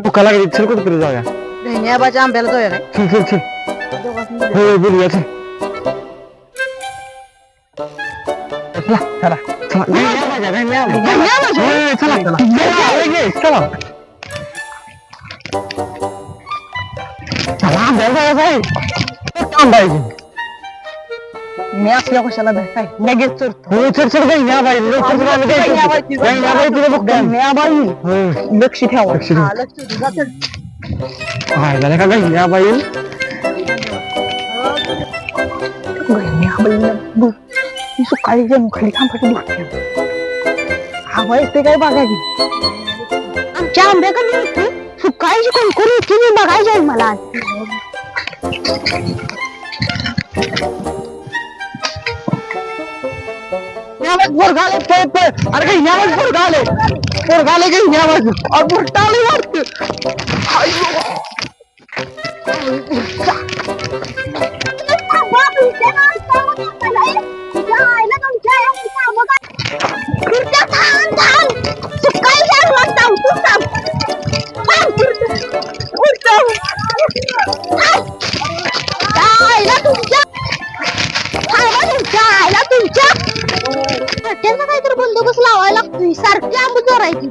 भुका लागली चल कुठेतरी जाऊया धन्याबाच्या आंब्याला जाऊया काय चल चल चल हो बोलूया चल चला चला चला चला चला मी असल्या कशाला भेटाय लगेच चढतो हो चल चल काही न्या बाई लवकर लक्ष ठेवा लक्ष ठेव. हा, लक्ष ठेव. जा चढ. झालं का काही न्या बाई सकाळी जाऊन खाली थांबायची हवा येते काय बघा की आमच्या आंब्या कमी होते सुकाळीची कोणकोण होती मी बघायची आहे मला पोरगाले पळ पळ अरे काही न्यावाज पोरगाले पोरगाले काही न्यावाज मोठाले वाटत काहीतरी बंदोबस्त लावायला लागतोय सारखी आंबू चोरायची